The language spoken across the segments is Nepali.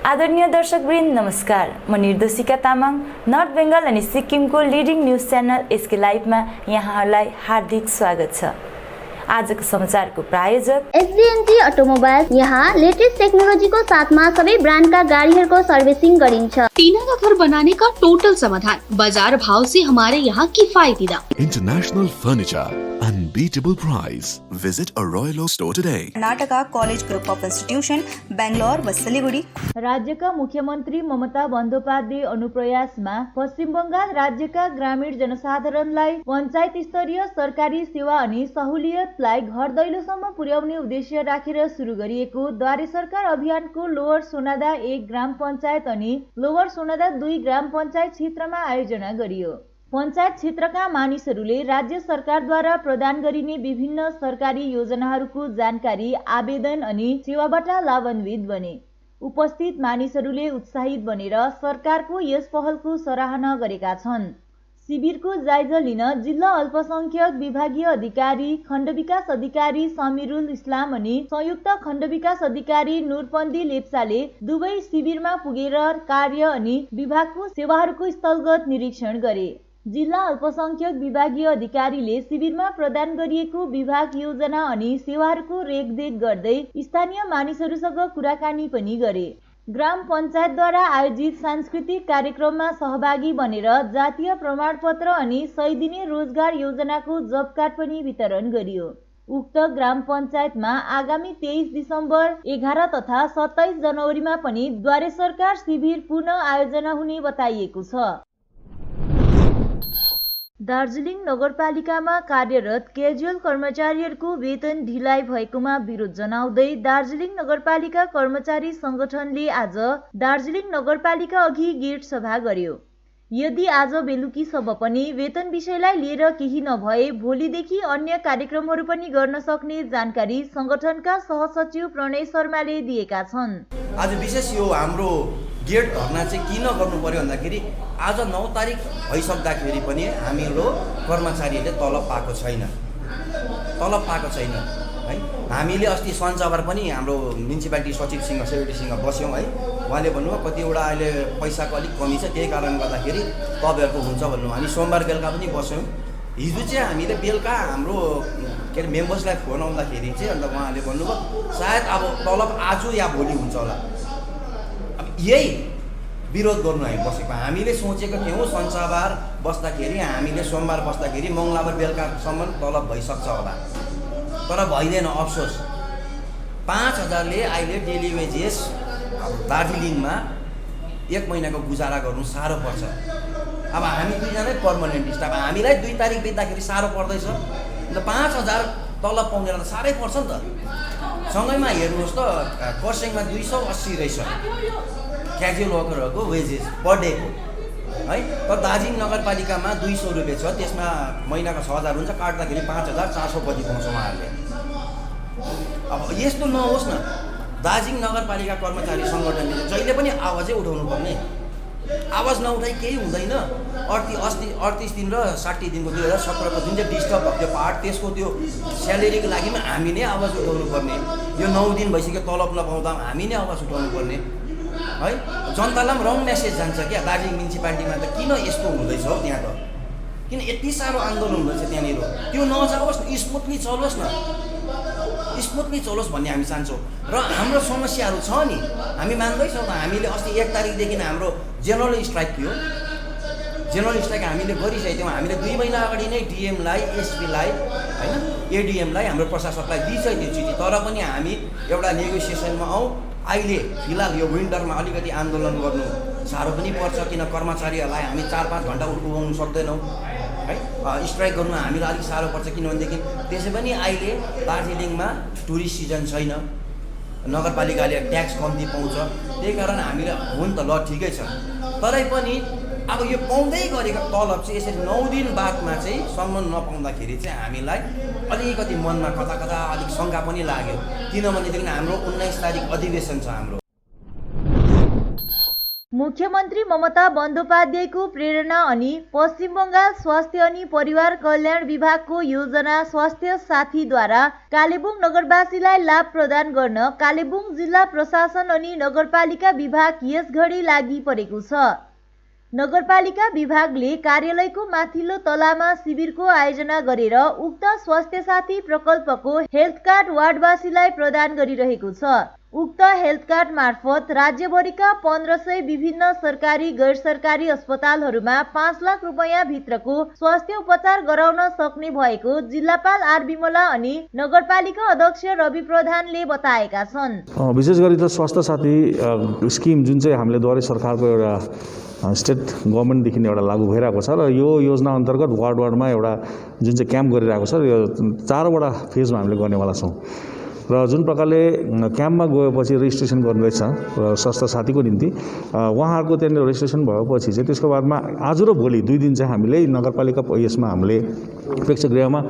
आदरणीय दर्शकवृन्द नमस्कार। म निर्देशिका तामाङ नर्थ बेङ्गल अनि सिक्किमको लिडिङ न्युज च्यानल एसके लाइभमा यहाँहरूलाई हार्दिक स्वागत छ। आजको समाचारको प्रायोजक SGNT अटोमोबाइल्स। यहाँ लेटेस्ट टेक्नोलोजी को साथ में सभी ब्रांड का गाड़ियों को सर्विसिंग गरिन्छ। टीना का घर बनाने का टोटल समाधान, बाजार भाव से हमारे यहाँ किफायती दाम। International furniture, unbeatable price. Visit a Royal Oak store today. Karnataka college group of institution Bangalore व सिलीगुडी। राज्यका मुख्यमन्त्री ममता बन्द्योपाध्याय अनुप्रयासमा पश्चिम बंगाल राज्यका ग्रामीण जनसाधारणलाई पञ्चायत स्तरीय सरकारी सेवा अनि सहुलियतलाई घर दैलोसम्म पुर्याउने उद्देश्य राखेर सुरु गरिएको द्वारे सरकार अभियानको लोवर सोनादा 1 ग्राम पञ्चायत अनि लोवर सोनादा 2 ग्राम पञ्चायत क्षेत्रमा आयोजना गरियो। पञ्चायत क्षेत्रका मानिसहरूले राज्य सरकारद्वारा प्रदान गरिने विभिन्न सरकारी योजनाहरूको जानकारी, आवेदन अनि सेवाबाट लाभान्वित बने। उपस्थित मानिसहरूले उत्साहित बनेर सरकारको यस पहलको सराहना गरेका छन्। शिविरको जायजा लिन जिल्ला अल्पसंख्यक विभागीय अधिकारी, खण्ड विकास अधिकारी समिरुल इस्लाम अनि संयुक्त खण्ड विकास अधिकारी नूरपन्दी लेप्चाले दुवै शिविरमा पुगेर कार्य अनि विभागको सेवाहरूको स्थलगत निरीक्षण गरे। जिल्ला अल्पसंख्यक विभागीय अधिकारीले शिविरमा प्रदान गरिएको विभाग योजना अनि सेवाहरूको रेखदेख गर्दै स्थानीय मानिसहरूसँग कुराकानी पनि गरे। ग्राम पञ्चायतद्वारा आयोजित सांस्कृतिक कार्यक्रममा सहभागी बनेर जातीय प्रमाणपत्र अनि 100 दिने रोजगार योजनाको जब कार्ड पनि वितरण गरियो। उक्त ग्राम पञ्चायतमा आगामी 23 डिसेम्बर 11 तथा 27 जनवरीमा पनि द्वारे सरकार शिविर पुनः आयोजना हुने बताइएको छ। दार्जिलिङ नगरपालिकामा कार्यरत क्याजुअल कर्मचारीहरूको वेतन ढिलाइ भएकोमा विरोध जनाउँदै दार्जिलिङ नगरपालिका कर्मचारी संगठनले आज दार्जिलिङ नगरपालिका अघि गेट सभा गर्यो। यदि आज बेलुकीसम्म पनि वेतन विषयलाई लिएर केही नभए भोलिदेखि अन्य कार्यक्रमहरू पनि गर्न सक्ने जानकारी संगठनका सहसचिव प्रणय शर्माले दिएका छन्। आज विशेष यो हाम्रो गेट धर्ना चाहिँ किन गर्नु पर्यो भन्दाखेरि आज 9 तारिक भइसक्दाखेरि पनि हामीहरू कर्मचारीहरूले तलब पाएको छैन है। हामीले अस्ति सञ्चबार पनि हाम्रो म्युनिसिपालिटी सचिवसँग सेक्रेटरीसँग बस्यौँ है। उहाँले भन्नुभयो कतिवटा अहिले पैसाको अलिक कमी छ, त्यही कारणले गर्दाखेरि तपाईँहरूको हुन्छ भन्नु। हामी सोमबार बेलुका पनि बस्यौँ। हिजो चाहिँ हामीले बेलुका हाम्रो के अरे मेम्बर्सलाई फोन आउँदाखेरि चाहिँ अन्त उहाँले भन्नुभयो सायद अब तलब आज या भोलि हुन्छ होला। अब यही विरोध गर्नु हामी बसेको। हामीले सोचेको थियौँ शनिबार बस्दाखेरि हामीले सोमबार बस्दाखेरि मङ्गलबार बेलुकासम्म तलब भइसक्छ होला, तर भइँदैन। अफसोस 5000ले अहिले डेली वेजेस दार्जिलिङमा 1 महिनाको गुजारा गर्नु साह्रो पर्छ। अब हामी दुईजनै पर्मनेन्ट स्टाफ, हामीलाई 2 तारिक बित्दाखेरि साह्रो पर्दैछ। अन्त 5000 तलब पाउनेलाई त साह्रै पर्छ नि त। सँगैमा हेर्नुहोस् त खरसाङमा 280 रहेछ क्याजुअल वर्करहरूको वेजेस पर डेको है। तर दार्जिलिङ नगरपालिकामा 200 रुपियाँ छ, त्यसमा महिनाको 6000 हुन्छ, काट्दाखेरि 5400 कति पाउँछ उहाँहरूले। अब यस्तो नहोस् न। दार्जिलिङ नगरपालिका कर्मचारी सङ्गठनले जहिले पनि आवाजै उठाउनु पर्ने। आवाज नउठाइ केही हुँदैन। 38 दिन र 60 दिनको 2017को जुन चाहिँ डिस्टर्ब भएको त्यो पार्ट, त्यसको त्यो स्यालेरीको लागि पनि हामी नै आवाज उठाउनु पर्ने। यो 9 दिन भइसक्यो तलब नपाउँदा हामी नै आवाज उठाउनु पर्ने है। जनतालाई पनि रङ मेसेज जान्छ क्या दार्जिलिङ म्युनिसिपालिटीमा त किन यस्तो हुँदैछ हौ, त्यहाँ त किन यति साह्रो आन्दोलन हुँदैछ त्यहाँनिर। त्यो नजाओस् न, स्मुथली चलोस् न, स्मुथली चलोस् भन्ने हामी चाहन्छौँ। र हाम्रो समस्याहरू छ नि, हामी मान्दैछौँ त। हामीले अस्ति 1 तारिकदेखि हाम्रो जेनरल स्ट्राइक थियो। जेनरल स्ट्राइक हामीले गरिसकेको थियौँ। हामीले 2 महिना अगाडि नै डिएमलाई, एसपीलाई होइन, एडिएमलाई, हाम्रो प्रशासकलाई दिइसकेको थियो चिठी। तर पनि हामी एउटा नेगोसिएसनमा आउँ। अहिले फिलहाल यो विन्टरमा अलिकति आन्दोलन गर्नु साह्रो पनि पर्छ, किन कर्मचारीहरूलाई हामी 4-5 घन्टा उठाउनु सक्दैनौँ है। स्ट्राइक गर्नु हामीलाई अलिक साह्रो पर्छ, किनभनेदेखि त्यसै पनि अहिले दार्जिलिङमा टुरिस्ट सिजन छैन, नगरपालिकाले ट्याक्स कम्ती पाउँछ, त्यही कारण हामीले हो नि त ल ठिकै छ। तरै पनि अब यो पाउँदै गरेको तलब चाहिँ यसरी 9 दिन बादमा चाहिँ सम्म नपाउँदाखेरि चाहिँ हामीलाई अलिकति मनमा कता कता अलिक शङ्का पनि लाग्यो। किनभनेदेखि हाम्रो 19 तारिक अधिवेशन छ हाम्रो। मुख्यमन्त्री ममता बन्धोपाध्यायको प्रेरणा अनि पश्चिम बङ्गाल स्वास्थ्य अनि परिवार कल्याण विभागको योजना स्वास्थ्य साथीद्वारा कालेबुङ नगरवासीलाई लाभ प्रदान गर्न कालेबुङ जिल्ला प्रशासन अनि नगरपालिका विभाग यसघडी लागि परेको छ। नगरपालिका विभागले कार्यालयको माथिल्लो तलामा शिविरको आयोजना गरेर उक्त स्वास्थ्य साथी प्रकल्पको हेल्थ कार्ड वार्डवासीलाई प्रदान गरिरहेको छ। उक्त हेल्थ कार्ड मार्फत राज्यभरिका 1500 विभिन्न सरकारी गैर सरकारी अस्पतालहरूमा 5 लाख रुपैयाँ भित्रको स्वास्थ्य उपचार गराउन सक्ने भएको जिल्लापाल आर विमला अनि नगरपालिका अध्यक्ष रवि प्रधानले बताएका छन्। विशेष गरी त स्वास्थ्य साथी स्किम जुन चाहिँ हामीले द्वारे सरकारको एउटा स्टेट गभर्मेन्टदेखि एउटा लागू भइरहेको छ र यो योजना अन्तर्गत वार्डमा एउटा जुन चाहिँ क्याम्प गरिरहेको छ यो 4वटा फेजमा हामीले गर्नेवाला छौँ र जुन प्रकारले क्याम्पमा गएपछि रेजिस्ट्रेसन गर्नुहुँदैछ र स्वास्थ्य साथीको निम्ति उहाँहरूको त्यहाँनिर रेजिस्ट्रेसन भएपछि चाहिँ त्यसको बादमा आज र भोलि 2 दिन चाहिँ हामीले नगरपालिका यसमा हामीले प्रेक्षागृहमा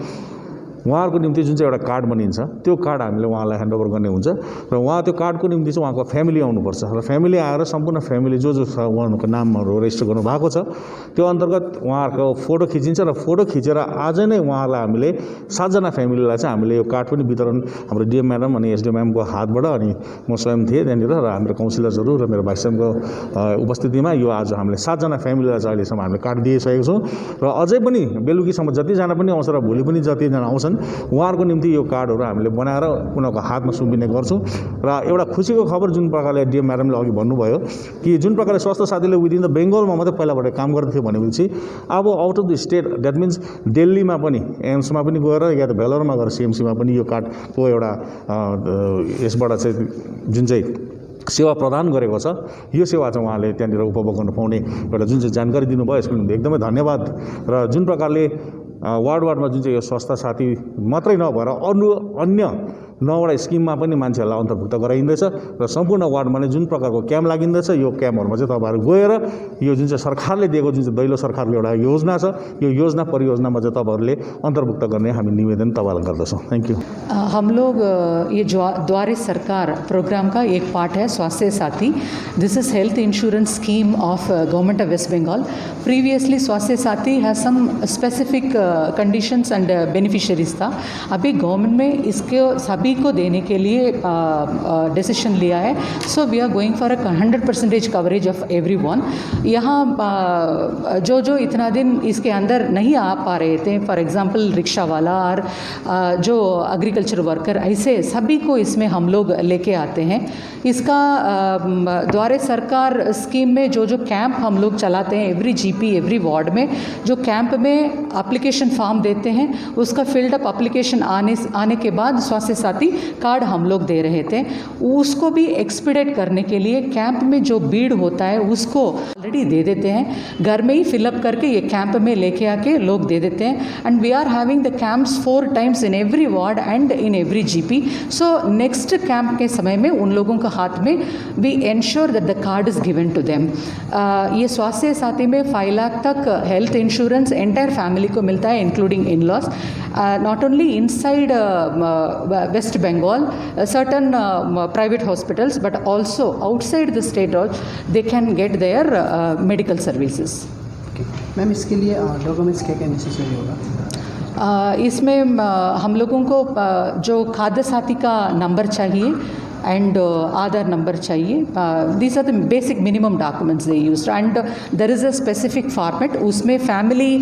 उहाँहरूको निम्ति जुन चाहिँ एउटा कार्ड बनिन्छ त्यो कार्ड हामीले उहाँलाई ह्यान्डओभर गर्ने हुन्छ र उहाँ त्यो कार्डको निम्ति चाहिँ उहाँको फ्यामिली आउनुपर्छ र फ्यामिली आएर सम्पूर्ण फ्यामिली जो छ उहाँहरूको नामहरू रेजिस्टर गर्नु भएको छ त्यो अन्तर्गत उहाँहरूको फोटो खिचिन्छ र फोटो खिचेर आज नै उहाँलाई हामीले 7 जना फ्यामिलीलाई चाहिँ हामीले यो कार्ड पनि वितरण हाम्रो डिएम म्याडम अनि एसडिएम म्यामको हातबाट अनि म स्वयं थिएँ त्यहाँनिर र हाम्रो काउन्सिलर्सहरू र मेरो भाइस चेयरको उपस्थितिमा यो आज हामीले 7 जना फ्यामिलीलाई चाहिँ अहिलेसम्म हामीले कार्ड दिइसकेको छौँ र अझै पनि बेलुकीसम्म जतिजना पनि आउँछ र भोलि पनि जतिजना आउँछन् उहाँहरूको निम्ति यो कार्डहरू हामीले बनाएर उनीहरूको हातमा सुम्पिने गर्छौँ र एउटा खुसीको खबर जुन प्रकारले डिएम म्याडमले अघि भन्नुभयो कि जुन प्रकारले स्वास्थ्य साथीले विदिन द बेङ्गलमा मात्रै पहिलाबाट काम गर्दै थियो भनेपछि अब out of the state that means दिल्लीमा पनि एम्समा पनि गएर या त भेलोरमा गएर सिएमसीमा पनि यो कार्डको एउटा यसबाट चाहिँ जुन चाहिँ सेवा प्रदान गरेको छ यो सेवा चाहिँ उहाँले त्यहाँनिर उपभोग गर्न पाउने एउटा जुन चाहिँ जानकारी दिनुभयो यसको निम्ति एकदमै धन्यवाद र जुन प्रकारले वार्डमा जुन चाहिँ यो स्वास्थ्य साथी मात्रै नभएर अन्य 9वटा स्किममा पनि मान्छेहरूलाई अन्तर्भुक्त गराइँदैछ र सम्पूर्ण वार्डमा नै जुन प्रकारको क्याम्प लागिँदैछ यो क्याम्पहरूमा चाहिँ तपाईँहरू गएर यो जुन चाहिँ सरकारले दिएको जुन चाहिँ दैलो सरकारको एउटा योजना छ यो योजना परियोजनामा चाहिँ तपाईँहरूले अन्तर्भुक्त गर्ने हामी निवेदन तपाईँलाई गर्दछौँ। Thank you. हम लोग ये द्वारे सरकार प्रोग्राम का एक पार्ट है Swasthya Sathi. This is health insurance scheme of government of West Bengal. Previously Swasthya Sathi has some specific conditions and beneficiaries था। अभी गवर्नमेंट में इसके सभी को देने के लिए डिसीजन लिया है। So we are going for a 100% coverage of everyone. यहाँ जो इतना दिन इसके अंदर नहीं आ पा रहे थे, फॉर एग्जांपल रिक्शा वाला और जो एग्रीकल्चर वर्कर, ऐसे सभी को इसमें हम लोग लेके आते हैं। इसका द्वारे सरकार स्कीम में जो कैंप हम लोग चलाते हैं एवरी जीपी एवरी वार्ड में, जो कैंप में एप्लीकेशन फॉर्म देते हैं उसका फिल्डअप एप्लीकेशन आने के बाद स्वास्थ्य साथी कार्ड हम लोग दे रहे थे। उसको भी एक्सपीडेट करने के लिए कैंप में जो भीड़ होता है उसको ऑलरेडी दे देते हैं, घर में ही फिलअप करके ये कैंप में लेके आके लोग दे देते हैं। And we are having the camps 4 times in every ward and in every GP. So next camp के समय में उन लोगों का हाथ में we ensure that the card is given to them. ये स्वास्थ्य साथी में 5 लाख तक हेल्थ इंश्योरेंस एंटायर फैमिली को मिलता है including in loss. Not only inside West Bengal, certain private hospitals, but also outside the state, they can get their medical services. Ma'am इसके लिए डॉक्यूमेंट्स क्या नेसेसरी होगा? इसमें हम लोगों को जो खाद्य साथी का नंबर चाहिए एंड आधार नंबर चाहिए। These are the basic minimum documents they used and there is a specific format. उसमें फैमिली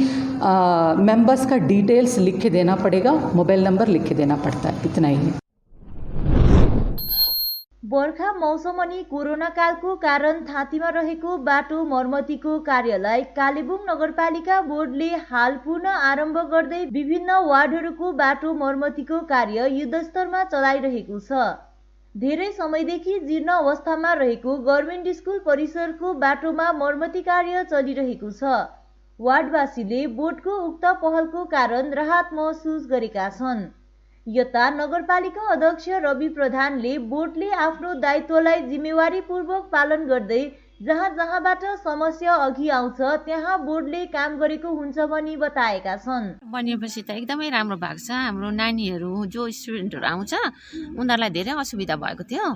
मेंबर्स का डिटेल्स लिख के देना पड़ेगा, मोबाइल नंबर लिख के देना पड़ता है, इतना ही है। बर्खा मौसम अनि कोरोना कालको कारण थाँतीमा रहेको बाटो मर्मतीको कार्यलाई कालेबुङ नगरपालिका बोर्डले हाल पुनः आरम्भ गर्दै विभिन्न वार्डहरूको बाटो मर्मतीको कार्य युद्धस्तरमा चलाइरहेको छ। धेरै समयदेखि जीर्ण अवस्थामा रहेको गभर्नमेन्ट स्कुल परिसरको बाटोमा मर्मती कार्य चलिरहेको छ। वार्डवासीले बोर्डको उक्त पहलको कारण राहत महसुस गरेका छन्। यता नगरपालिका अध्यक्ष रवि प्रधानले बोर्डले आफ्नो दायित्वलाई जिम्मेवारीपूर्वक पालन गर्दै जहाँबाट समस्या अघि आउँछ त्यहाँ बोर्डले काम गरेको हुन्छ भनी बताएका छन्। बनेपछि त एकदमै राम्रो भएको छ। हाम्रो नानीहरू जो स्टुडेन्टहरू आउँछ उनीहरूलाई धेरै असुविधा भएको थियो।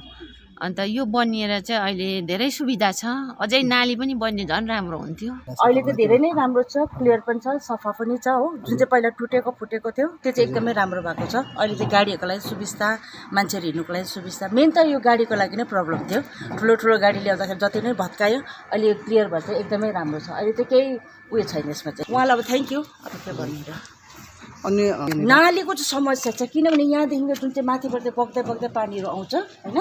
अन्त यो बनिएर चाहिँ अहिले धेरै सुविधा छ। अझै नाली पनि बन्ने झन् राम्रो हुन्थ्यो। अहिले त धेरै नै राम्रो छ, क्लियर पनि छ, सफा पनि छ हो। जुन चाहिँ पहिला टुटेको फुटेको थियो त्यो चाहिँ एकदमै राम्रो भएको छ। अहिले चाहिँ गाडीहरूको लागि सुविस्ता, मान्छेहरू हिँड्नुको लागि सुविस्ता। मेन त यो गाडीको लागि नै प्रब्लम थियो, ठुलो ठुलो गाडी ल्याउँदाखेरि जति नै भत्कायो। अहिले यो क्लियर भएर चाहिँ एकदमै राम्रो छ। अहिले चाहिँ केही उयो छैन यसमा चाहिँ। उहाँलाई अब थ्याङ्क यू। अब के भन्नु, अन्य नालीको चाहिँ समस्या छ, किनभने यहाँदेखिको जुन चाहिँ माथिबाट बग्दै बग्दै पानीहरू आउँछ होइन,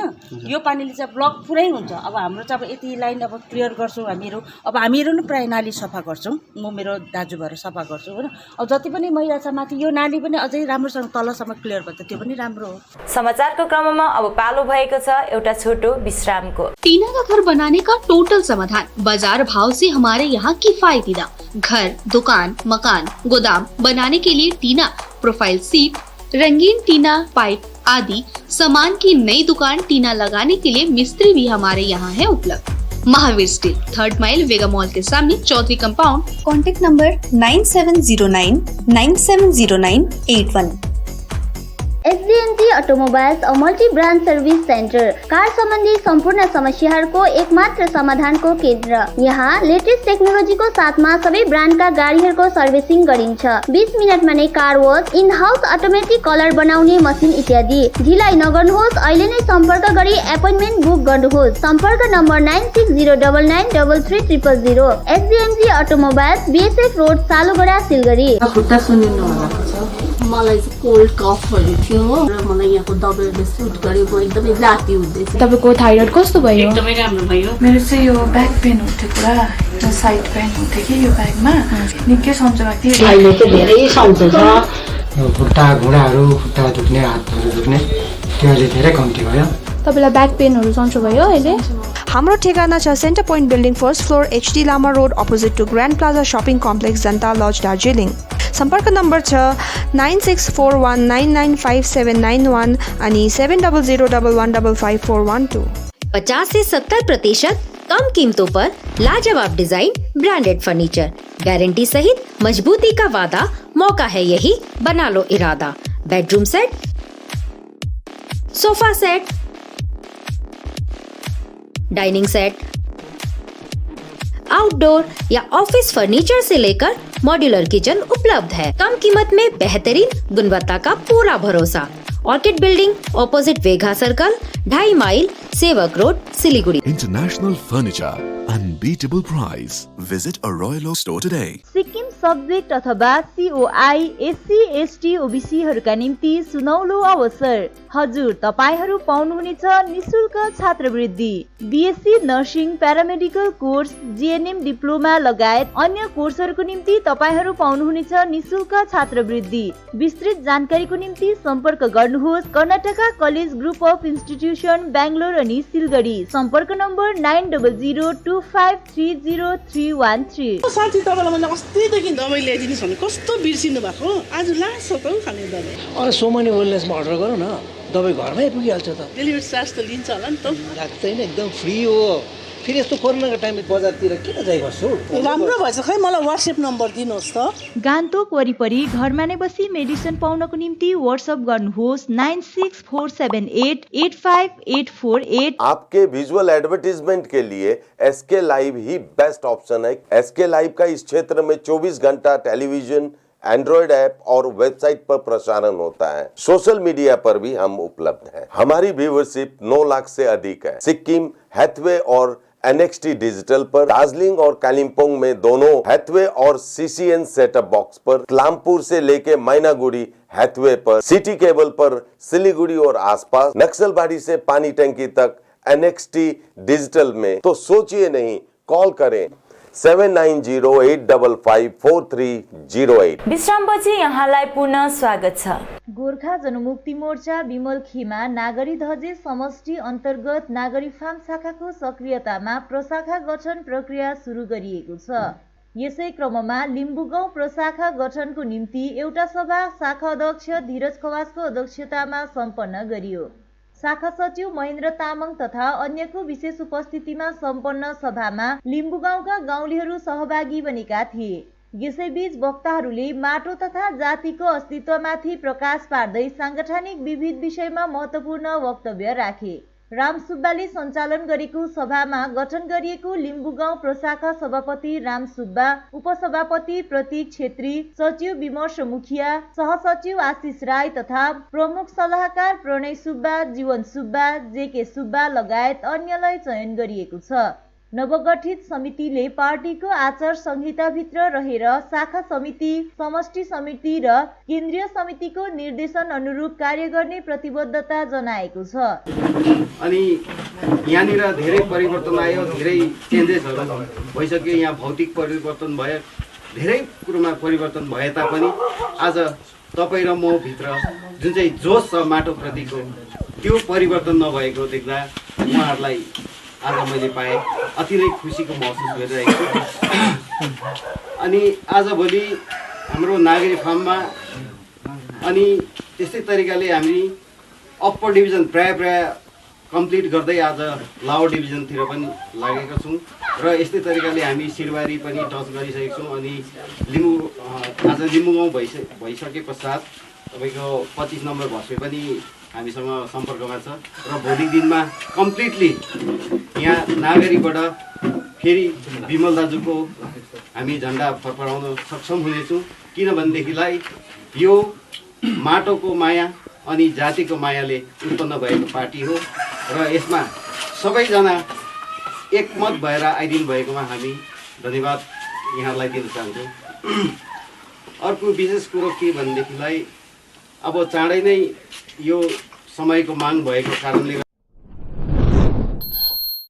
यो पानीले चाहिँ ब्लक पुरै हुन्छ। अब हाम्रो चाहिँ अब यति लाइन अब क्लियर गर्छौँ हामीहरू। अब हामीहरू नै प्रायः नाली सफा गर्छौँ, म मेरो दाजु भएर सफा गर्छु होइन। अब जति पनि मैला छ माथि यो नाली पनि अझै राम्रोसँग तलसम्म क्लियर भयो त त्यो पनि राम्रो हो। समाचारको क्रममा अब पालो भएको छ एउटा छोटो विश्रामको। टीना का घर बनाने का टोटल समाधान, बाजार भाव से हमारे यहाँ किफायती दाम। घर, दुकान, मकान, गोदाम बनाने के लिए टीना, प्रोफाइल सीट, रंगीन टीना, पाइप आदि सामान की नई दुकान टीना लगाने के लिए मिस्त्री भी हमारे यहाँ है उपलब्ध। Mahavir steel, 3rd mile, Vega mall के सामने, Chaudhary compound. Contact number 9709 970981। SDMG automobiles a multi brand service centre, car सम्बन्धी सम्पूर्ण समस्याहरूको एकमात्र समाधानको केन्द्र। यहाँ लेटेस्ट टेक्नोलोजीको साथमा सबै ब्रान्डका गाडीहरूको सर्भिसिङ गरिन्छ। 20 मिनटमा नै car wash, in house automatic colour बनाउने मसिन इत्यादि। ढिलाइ नगर्नुहोस्, अहिले नै सम्पर्क गरी एपोइन्टमेन्ट बुक गर्नुहोस्। सम्पर्क number 9609993300। SDMG automobiles, BSF road, Salugara, Siliguri. खुट्टा सुनिनु भएको छ, मलाई चाहिँ कोल्ड कफहरू थियो र मलाई यहाँको दबाईले सुट गरेको, एकदमै जाती हुँदैछ। तपाईको थाइरोइड कस्तो भयो? एकदमै राम्रो भयो। मेरो चाहिँ यो ब्याक पेन हुन्थ्यो, पुरा साइड पेन हुन्थ्यो कि यो ब्याकमा, निकै सन्चो भएको थियो। अहिले चाहिँ धेरै सन्चो छ। खुट्टा घुँडाहरू, खुट्टा दुख्ने, हातहरू दुख्ने त्यो अहिले धेरै कम्ती भयो। तपाईलाई ब्याक पेनहरू सन्चो भयो अहिले? हाम्रो ठेगाना छ centre point building, 1st floor, HD Lama road, opposite to grand plaza shopping complex, Janata lodge, Darjeeling. सम्पर्क नम्बर छ 9641995791 अनि 7001155412। 50 से 70% कम कीमतों पर लाजवाब डिजाइन, ब्रांडेड फर्नीचर, गारंटी सहित मजबूती का वादा। मौका है यही, बना लो इरादा। Bedroom set, sofa set, dining set, outdoor या ऑफिस फर्नीचर से लेकर मॉड्यूलर किचन उपलब्ध है। कम कीमत में बेहतरीन गुणवत्ता का पूरा भरोसा। ऑर्किड बिल्डिंग, ऑपोजिट वेगा सर्कल, 2.5 माइल, सेवक road, Siliguri. International Furniture, unbeatable price. Visit a Royal Oak store today. Sikkim subject अथवा COI, SC, ST, OBCहरूका निम्ति सुनौलो अवसर। हजुर, तपाईहरू पाउनुहुनेछ निशुल्क छात्रवृत्ति। BSc nursing, paramedical course, GNM diploma लगायत अन्य कोर्सहरूको निम्ति तपाईहरू पाउनुहुनेछ निशुल्क छात्रवृत्ति। विस्तृत जानकारीको निम्ति सम्पर्क गर्नुहोस् Karnataka college group of institution, Bangalore अनि सिलगढी। सम्पर्क नम्बर 9002530313। साथी, तपाईँलाई मैले अस्तिदेखि दबाई ल्याइदिनुहोस् भने कस्तो बिर्सिनु भएको, आज लास्ट हो त खाने दबाई। अरे सोमनी वेलनेसमा अर्डर गरौँ न, दबाई घरमै पुगिहाल्छ त। डेलिभरी चार्ज त लिन्छ होला नि त? लाग्दैन, एकदम फ्री हो। फेरि यस्तो कोरोनाको टाइममा बजारतिर किन जाइ बस्छु? राम्रो भएछ, खै मलाई WhatsApp नम्बर दिनुहोस् त। गान्तोक वरिपरि घरमा नै बसी मेडिसिन पाउनको निम्ति WhatsApp गर्नुहोस् 9647885848। आपके विजुअल एडवर्टीजमेंट के लिए SK लाइव ही बेस्ट ऑप्शन है। SK लाइव का इस क्षेत्र में 24 घंटा टेलीविजन, एंड्रॉइड ऐप और वेबसाइट पर प्रसारण होता है। सोशल मीडिया पर भी हम उपलब्ध हैं। हमारी व्यूवरशिप 9 लाख से अधिक है। सिक्किम, हैथवे और NXT डिजिटल पर, दार्जिलिंग और कालिम्पोंग में दोनों हैथवे और CCN सेटअप बॉक्स पर, क्लामपुर से लेके मैनागुड़ी हैथवे पर, सिटी केबल पर, सिलीगुड़ी और आसपास, नक्सलबाड़ी से पानी टंकी तक NXT डिजिटल में। तो सोचिए नहीं, कॉल करें 7908554308। विश्रामपछि यहाँलाई पुनः स्वागत छ। गोर्खा जनमुक्ति मोर्चा विमलखीमा नागरी धजे समष्टि अन्तर्गत नागरी फार्म शाखाको सक्रियतामा प्रशाखा गठन प्रक्रिया सुरु गरिएको छ। यसै क्रममा लिम्बुगाउँ प्रशाखा गठनको निम्ति एउटा सभा शाखा अध्यक्ष धीरज खवासको अध्यक्षतामा सम्पन्न गरियो। शाखा सचिव महेन्द्र तामाङ तथा अन्यको विशेष उपस्थितिमा सम्पन्न सभामा लिम्बुगाउँका गाउँलेहरू सहभागी बनेका थिए। यसैबीच वक्ताहरूले माटो तथा जातिको अस्तित्वमाथि प्रकाश पार्दै सांगठनिक विविध विषयमा महत्त्वपूर्ण वक्तव्य राखे। राम सुब्बाले सञ्चालन गरेको सभामा गठन गरिएको लिम्बू गाउँ प्रशाखा सभापति राम सुब्बा, उपसभापति प्रतीक छेत्री, सचिव विमर्श मुखिया, सहसचिव आशिष राई तथा प्रमुख सल्लाहकार प्रणय सुब्बा, जीवन सुब्बा, जेके सुब्बा लगायत अन्यलाई चयन गरिएको छ। नवगठित समितिले पार्टीको आचार संहिताभित्र रहेर शाखा समिति, समष्टि समिति र केन्द्रीय समितिको निर्देशन अनुरूप कार्य गर्ने प्रतिबद्धता जनाएको छ। अनि यहाँनिर धेरै परिवर्तन आयो, धेरै चेन्जेसहरू भइसक्यो। यहाँ भौतिक परिवर्तन भयो, धेरै कुरोमा परिवर्तन भए तापनि आज तपाईँ र म भित्र जुन चाहिँ जोस छ माटोप्रतिको, त्यो परिवर्तन नभएको देख्दा उहाँहरूलाई आज मैले पाएँ, अति नै खुसीको महसुस गरिरहेको छु। अनि आजभोलि हाम्रो नागरी फार्ममा अनि त्यस्तै तरिकाले हामी अप्पर डिभिजन प्राय कम्प्लिट गर्दै आज लोवर डिभिजनतिर पनि लागेका छौँ र यस्तै तरिकाले हामी सिरबारी पनि टच गरिसकेका छौँ। अनि आज लिम्बू गाउँ भइसके पश्चात तपाईँको 25 नम्बर भस्वे पनि हामीसँग सम्पर्कमा छ र भोलिको दिनमा कम्प्लिटली यहाँ नागरीबाट फेरि विमल दाजुको हामी झन्डा फरफराउन सक्षम हुनेछौँ। किनभनेदेखिलाई यो माटोको माया अनि जातिको मायाले उत्पन्न भएको पार्टी हो र यसमा सबैजना एकमत भएर आइदिनु भएकोमा हामी धन्यवाद यहाँलाई दिन चाहन्छौँ। अर्को विशेष कुरो के भनेदेखिलाई अब चाँडै नै यो समयको माग भएको कारणले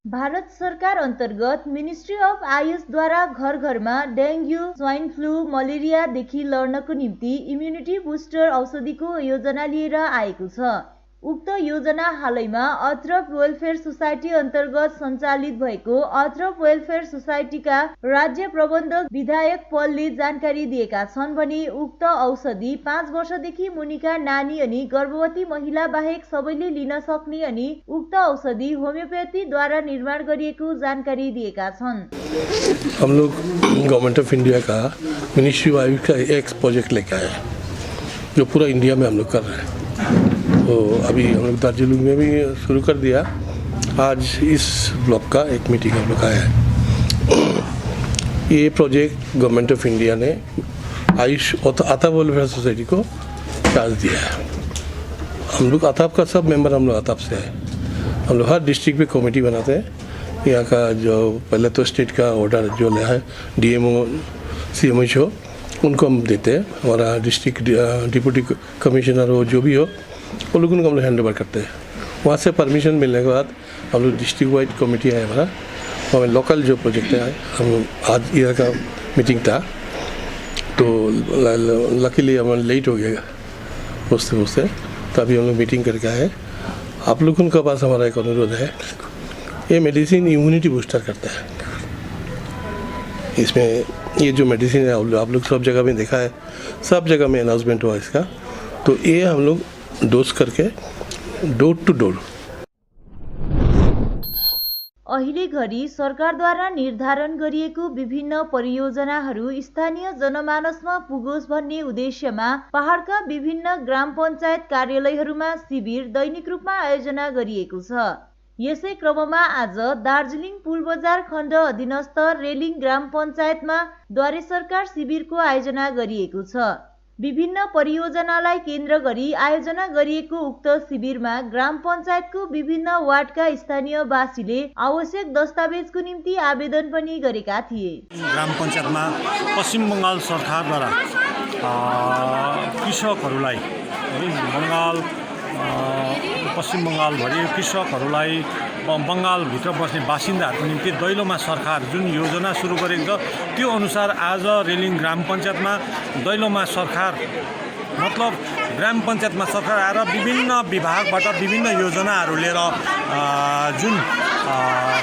भारत सरकार अन्तर्गत मिनिस्ट्री अफ आयुषद्वारा घर घरमा डेङ्गु, स्वाइन फ्लू, मलेरियादेखि लड्नको निम्ति इम्युनिटी बुस्टर औषधिको योजना लिएर आएको छ। उक्त योजना हालैमा अत्रप वेलफेयर सोसाइटी अन्तर्गत सञ्चालित भएको अत्रप वेलफेयर सोसाइटीका राज्य प्रबन्धक विधायक पलले जानकारी दिएका छन् भने उक्त औषधि 5 वर्षदेखि मुनिका नानी अनि गर्भवती महिला बाहेक सबैले लिन सक्ने अनि उक्त औषधि होमियोपैथीद्वारा निर्माण गरिएको जानकारी दिएका छन्। हम लोग गवर्नमेंट ऑफ इंडिया का मिनिस्ट्री ऑफ आयुष का एक प्रोजेक्ट लेके आए हैं जो पूरा इंडिया में हम लोग कर रहे हैं। तो अभी हम लोग दार्जिलिंग में भी शुरू कर दिया। आज इस ब्लॉक का एक मीटिंग हम लोग आया है। ये प्रोजेक्ट गवर्नमेंट ऑफ इंडिया ने आयुष अताप वेलफेयर सोसाइटी को चार्ज दिया है। हम लोग अताप का सब मेंबर हम लोग अताप से है। हम लोग हर डिस्ट्रिक्ट में कमेटी बनाते हैं। यहाँ का जो पहले तो स्टेट का ऑर्डर जो लिया है DMO CMHO उनको हम देते हैं। हमारा डिस्ट्रिक्ट डिप्टी कमिश्नर हो जो भी हो वो लोगों को हम लोग हैंड ओवर करते हैं। वहाँ से परमिशन मिलने के बाद हम लोग डिस्ट्रिक्ट वाइड कमेटी है हमारा, हमें लोकल जो प्रोजेक्ट है हम आज ईयर का मीटिंग था तो लकीली हमारा लेट हो गया पूछते तो अभी हम लोग मीटिंग करके आए। आप लोगों के पास हमारा एक अनुरोध है, ये मेडिसिन इम्यूनिटी बूस्टर करता है। इसमें ये जो मेडिसिन है आप लोग सब जगह में देखा है, सब जगह में अनाउंसमेंट हुआ इसका। तो ये हम लोग डोज करके डोर टू डोर अहिले घरि सरकारद्वारा निर्धारण गरिएको विभिन्न परियोजनाहरू स्थानीय जनमानसमा पुगोस् भन्ने उद्देश्यमा पहाडका विभिन्न ग्राम पञ्चायत कार्यालयहरूमा शिविर दैनिक रूपमा आयोजना गरिएको छ। यसै क्रममा आज दार्जिलिङ पुलबजार खण्ड अधीनस्थ रेलिङ ग्राम पञ्चायतमा द्वारे सरकार शिविरको आयोजना गरिएको छ। विभिन्न परियोजनालाई केन्द्र गरी आयोजना गरिएको उक्त शिविरमा ग्राम पञ्चायतको विभिन्न वार्डका स्थानीयवासीले आवश्यक दस्तावेजको निम्ति आवेदन पनि गरेका थिए। ग्राम पञ्चायतमा पश्चिम बङ्गाल सरकारद्वारा कृषकहरूलाई पश्चिम बङ्गालभरि कृषकहरूलाई बङ्गालभित्र बस्ने बासिन्दाहरूको निम्ति दैलोमा सरकार जुन योजना सुरु गरेको छ त्यो अनुसार आज रेलिङ ग्राम पञ्चायतमा दैलोमा सरकार मतलब ग्राम पञ्चायतमा सरकार आएर विभिन्न विभागबाट विभिन्न योजनाहरू लिएर जुन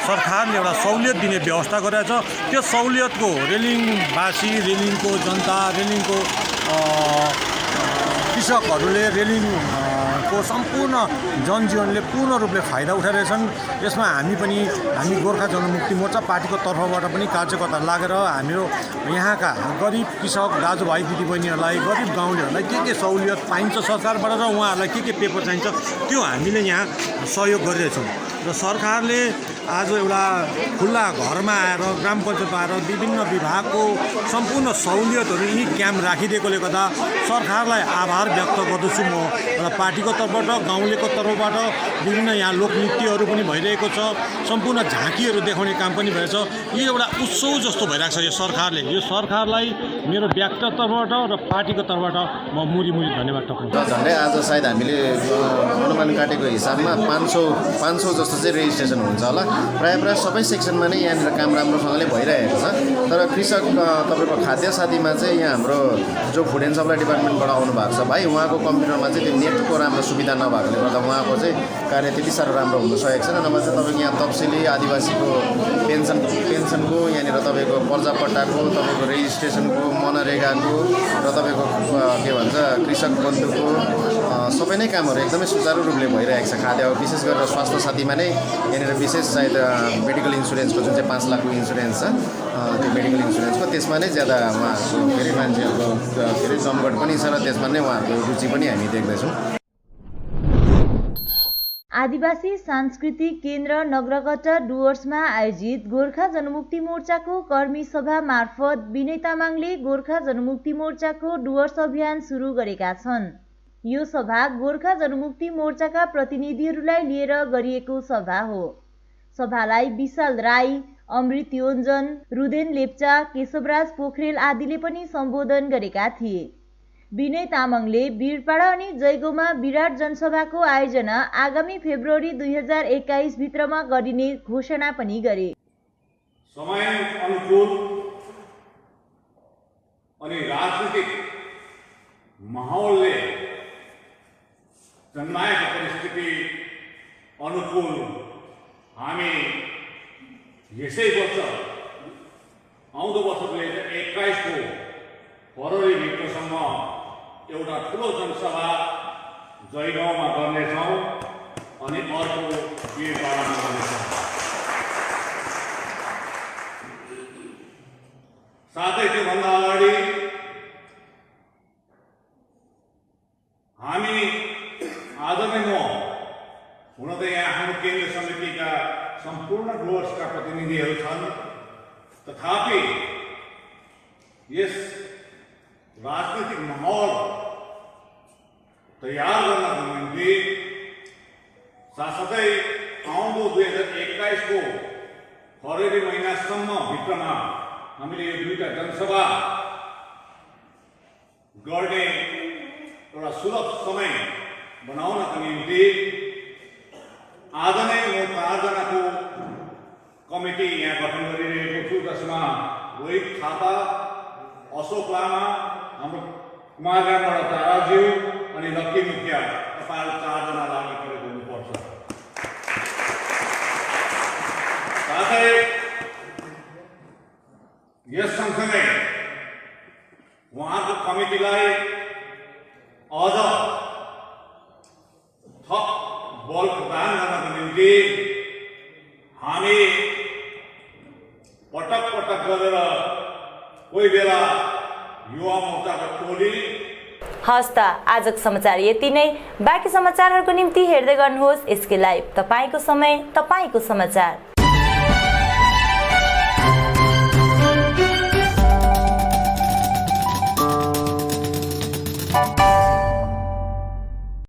सरकारले एउटा सहुलियत दिने व्यवस्था गरेको छ त्यो सहुलियतको रेलिङवासी, रेलिङको जनता, रेलिङको कृषकहरूले रेलिङको सम्पूर्ण जनजीवनले पूर्ण रूपले फाइदा उठाइरहेछन्। यसमा हामी गोर्खा जनमुक्ति मोर्चा पार्टीको तर्फबाट पनि कार्यकर्ता लागेर हाम्रो यहाँका गरिब कृषक दाजुभाइ दिदीबहिनीहरूलाई, गरिब गाउँलेहरूलाई के सहुलियत पाइन्छ सरकारबाट र उहाँहरूलाई के पेपर चाहिन्छ त्यो हामीले यहाँ सहयोग गरिरहेछौँ र सरकारले आज एउटा खुल्ला घरमा आएर ग्राम पञ्चायतमा आएर विभिन्न विभागको सम्पूर्ण सहुलियतहरू यी क्याम्प राखिदिएकोले गर्दा सरकारलाई आभार व्यक्त गर्दछु म। र पार्टीको तर्फबाट गाउँलेको तर्फबाट विभिन्न यहाँ लोकनृत्यहरू पनि भइरहेको छ, सम्पूर्ण झाँकीहरू देखाउने काम पनि भएछ। यो एउटा उत्सव जस्तो भइरहेको छ यो सरकारले। यो सरकारलाई मेरो व्यक्तिगत तर्फबाट र पार्टीको तर्फबाट म मुरी धन्यवाद टक्राउँछु। झन्डै आज सायद हामीले अनुमान काटेको हिसाबमा 500 जस्तो चाहिँ रेजिस्ट्रेसन हुन्छ होला। प्रायः सबै सेक्सनमा नै यहाँनिर काम राम्रोसँगले भइरहेको छ। तर कृषक तपाईँको खाद्य साथीमा चाहिँ यहाँ हाम्रो जो फुड एन्ड सप्लाई डिपार्टमेन्टबाट आउनु भएको छ भाइ, उहाँको कम्प्युटरमा चाहिँ त्यो नेटको राम्रो सुविधा नभएकोले गर्दा उहाँको चाहिँ कार्य त्यति साह्रो राम्रो हुन सकेको छैन। नभए चाहिँ तपाईँको यहाँ तपसिली आदिवासीको पेन्सनको यहाँनिर तपाईँको पर्जापट्टाको तपाईँको रेजिस्ट्रेसनको मनरेगाको र तपाईँको के भन्छ कृषक बन्धुको सबै नै कामहरू एकदमै सुचारू रूपले भइरहेको छ। खाद्य विशेष गरेर स्वास्थ्य साथीमा नै यहाँनिर विशेष सायद मेडिकल इन्सुरेन्सको जुन चाहिँ 5 लाखको इन्सुरेन्स छ त्यो मेडिकल इन्सुरेन्सको त्यसमा नै ज्यादा उहाँहरूको धेरै मान्छेहरूको धेरै जमघट पनि छ र त्यसमा नै उहाँहरूको रुचि पनि हामी देख्दैछौँ। आदिवासी सांस्कृतिक केन्द्र नगरकट्टा डुवर्समा आयोजित गोर्खा जनमुक्ति मोर्चाको कर्मी सभा मार्फत विनय तामाङले गोर्खा जनमुक्ति मोर्चाको डुवर्स अभियान सुरु गरेका छन्। यो सभा गोर्खा जनमुक्ति मोर्चाका प्रतिनिधिहरूलाई लिएर गरिएको सभा हो। सभालाई विशाल राई, अमृत योन्जन, रुदेन लेप्चा, केशवराज पोखरेल आदिले पनि सम्बोधन गरेका थिए। विनय तामाङले वीरपाडा अनि जयगाउँमा विराट जनसभाको आयोजना आगामी फेब्रुअरी 2021 भित्रमा गरिने घोषणा पनि गरे। समय अनुकूल अनि राजनीतिक माहौलले जन्माएको परिस्थिति अनुकूल हामी यसै वर्ष आउँदो वर्ष 2021 को फरवरी भित्रसम्म एउटा ठुलो जनसभा जयगाउँमा गर्नेछौँ अनि अर्को वीरपाडामा गर्नेछौँ। साथै त्योभन्दा अगाडि हामी आज नै म हुन त यहाँ हाम्रो केन्द्र समितिका सम्पूर्ण डुवर्सका प्रतिनिधिहरू छन्, तथापि यस राजनीतिक माहौल तयार गर्नको निम्ति साथसाथै आउँदो 2021 को फरवरी महिनासम्म भित्रमा हामीले यो दुईटा जनसभा गर्ने एउटा सुलभ समय बनाउनको निम्ति आज नै म 4 जनाको कमिटी यहाँ गठन गरिरहेको छु, जसमा रोहित थापा, अशोक लामा, हाम्रो कुमारगामबाट ताराज्यू अनि लक्की मुखिया, तपाईँहरू 4 जना लागि परेको हुनुपर्छ। साथै यस सँगसँगै उहाँको कमिटीलाई अझ थप बल प्रदान गर्नको निम्ति हामी पटक पटक गरेर कोही बेला युवा मोर्चाको टोली। हस् त आजको समाचार यति नै। बाँकी समाचारहरूको निम्ति हेर्दै गर्नुहोस् एसके लाइभ, तपाईको समय, तपाईको समाचार।